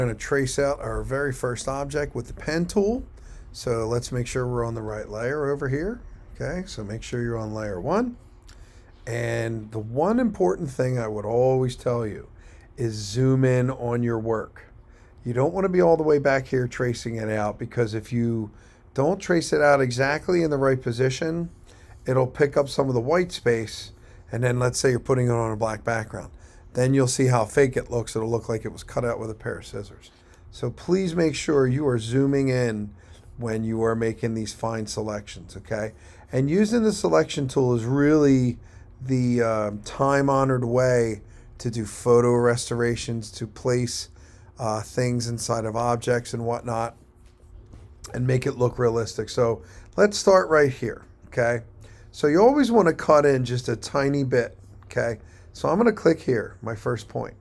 We're going to trace out our very first object with the pen tool. So let's make sure we're on the right layer over here. Okay, so make sure you're on layer 1. And the one important thing I would always tell you is zoom in on your work. You don't want to be all the way back here tracing it out, because if you don't trace it out exactly in the right position, it'll pick up some of the white space, and then let's say you're putting it on a black background. Then you'll see how fake it looks. It'll look like it was cut out with a pair of scissors. So please make sure you are zooming in when you are making these fine selections, okay? And using the selection tool is really the time-honored way to do photo restorations, to place things inside of objects and whatnot, and make it look realistic. So let's start right here, okay? So you always want to cut in just a tiny bit, okay? So I'm going to click here, my first point.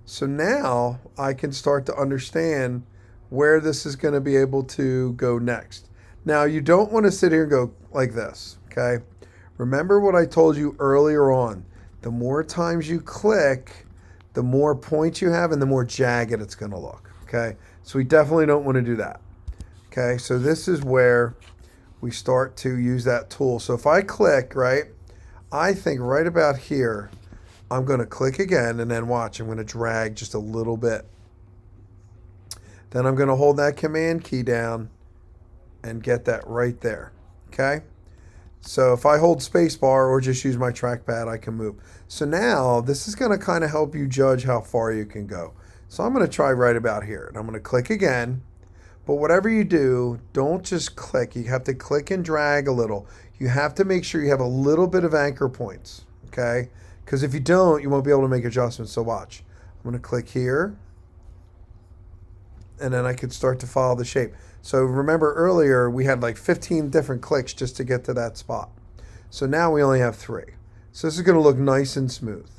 So now I can start to understand where this is going to be able to go next. Now you don't want to sit here and go like this, okay? Remember what I told you earlier on. The more times you click, the more points you have and the more jagged it's going to look, okay? So we definitely don't want to do that, okay? So this is where we start to use that tool. So if I click, right, I think right about here, I'm going to click again, and then watch, I'm going to drag just a little bit. Then I'm going to hold that command key down and get that right there, okay? So if I hold spacebar or just use my trackpad, I can move. So now this is going to kind of help you judge how far you can go. So I'm going to try right about here, and I'm going to click again. But whatever you do, don't just click. You have to click and drag a little. You have to make sure you have a little bit of anchor points, okay? Because if you don't, you won't be able to make adjustments. So watch. I'm going to click here, and then I could start to follow the shape. So remember earlier, we had like 15 different clicks just to get to that spot. So now we only have 3. So this is going to look nice and smooth.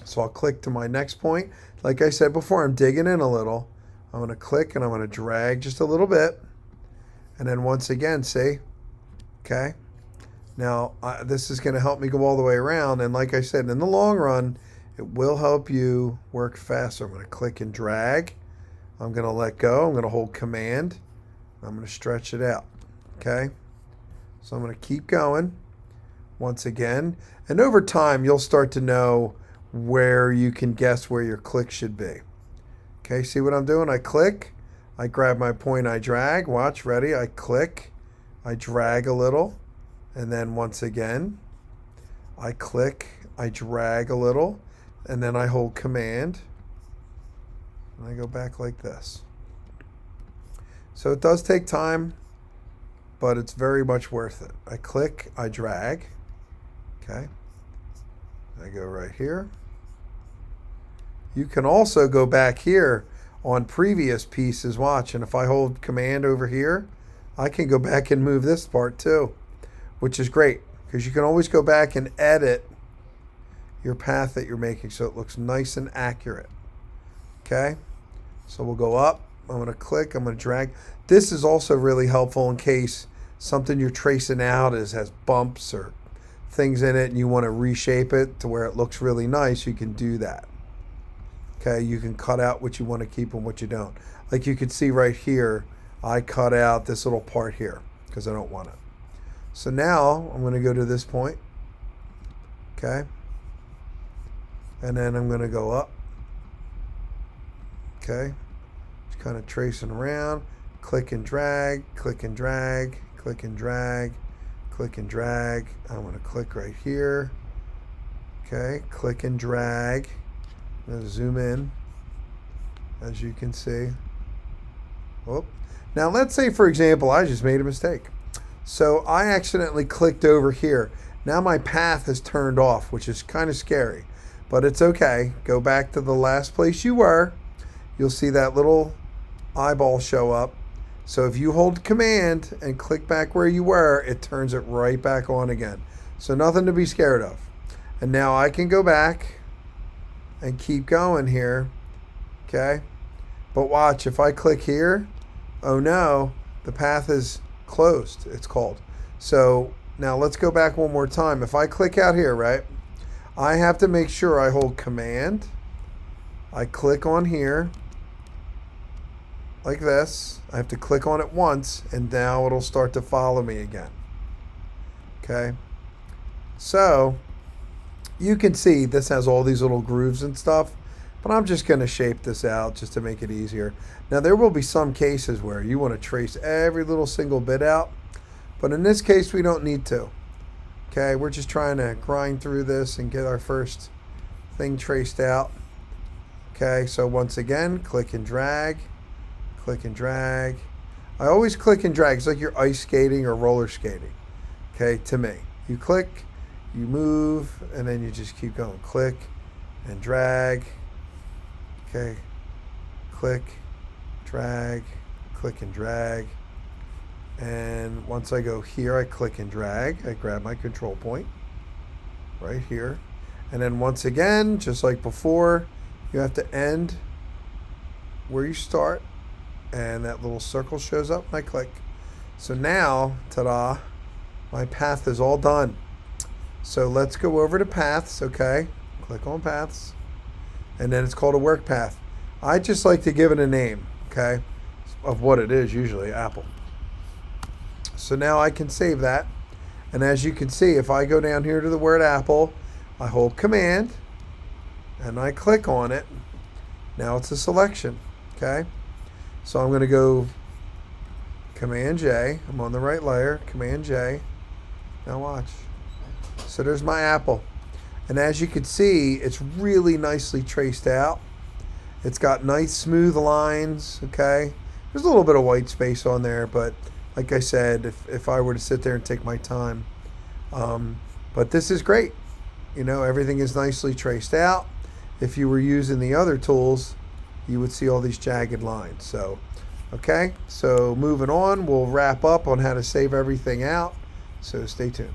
So I'll click to my next point. Like I said before, I'm digging in a little. I'm going to click and I'm going to drag just a little bit. And then once again, see? Okay. Now, this is going to help me go all the way around. And like I said, in the long run, it will help you work faster. I'm going to click and drag. I'm going to let go. I'm going to hold command. I'm going to stretch it out. Okay. So I'm going to keep going once again. And over time, you'll start to know where you can guess where your click should be. Okay, see what I'm doing? I click, I grab my point, I drag. Watch, ready? I click, I drag a little. And then once again, I click, I drag a little. And then I hold command. And I go back like this. So it does take time, but it's very much worth it. I click, I drag. Okay. I go right here. You can also go back here on previous pieces, watch, and if I hold command over here, I can go back and move this part too, which is great because you can always go back and edit your path that you're making so it looks nice and accurate. Okay, so we'll go up. I'm going to click, I'm going to drag. This is also really helpful in case something you're tracing out has bumps or things in it and you want to reshape it to where it looks really nice. You can do that. Okay, you can cut out what you want to keep and what you don't. Like you can see right here, I cut out this little part here because I don't want it. So now I'm going to go to this point. Okay. And then I'm going to go up. Okay. Just kind of tracing around. Click and drag, click and drag, click and drag, click and drag. I'm going to click right here. Okay, click and drag. I'm going to zoom in, as you can see. Whoop. Now let's say, for example, I just made a mistake. So I accidentally clicked over here. Now my path has turned off, which is kind of scary, but it's okay. Go back to the last place you were. You'll see that little eyeball show up. So if you hold command and click back where you were, it turns it right back on again. So nothing to be scared of. And now I can go back and keep going here, okay? But watch, if I click here, oh no, the path is closed, it's called. So now let's go back one more time. If I click out here, right, I have to make sure I hold command, I click on here, like this. I have to click on it once, and now it'll start to follow me again. Okay, so you can see this has all these little grooves and stuff, but I'm just going to shape this out just to make it easier. Now there will be some cases where you want to trace every little single bit out, but in this case we don't need to. Okay, we're just trying to grind through this and get our first thing traced out. Okay, so once again, click and drag, click and drag. I always click and drag. It's like you're ice skating or roller skating. Okay, to me. You click, you move, and then you just keep going. Click and drag. Okay, click, drag, click and drag. And once I go here, I click and drag. I grab my control point right here. And then once again, just like before, you have to end where you start. And that little circle shows up and I click. So now, ta-da, my path is all done. So let's go over to paths, okay? Click on paths. And then it's called a work path. I just like to give it a name, okay, of what it is, usually apple. So now I can save that. And as you can see, if I go down here to the word apple, I hold command and I click on it. Now it's a selection, okay? So I'm going to go command J. I'm on the right layer, command J. Now watch. So there's my apple. And as you can see, it's really nicely traced out. It's got nice smooth lines, okay? There's a little bit of white space on there, but like I said, if I were to sit there and take my time. But this is great. You know, everything is nicely traced out. If you were using the other tools, you would see all these jagged lines. So, okay, so moving on, we'll wrap up on how to save everything out. So stay tuned.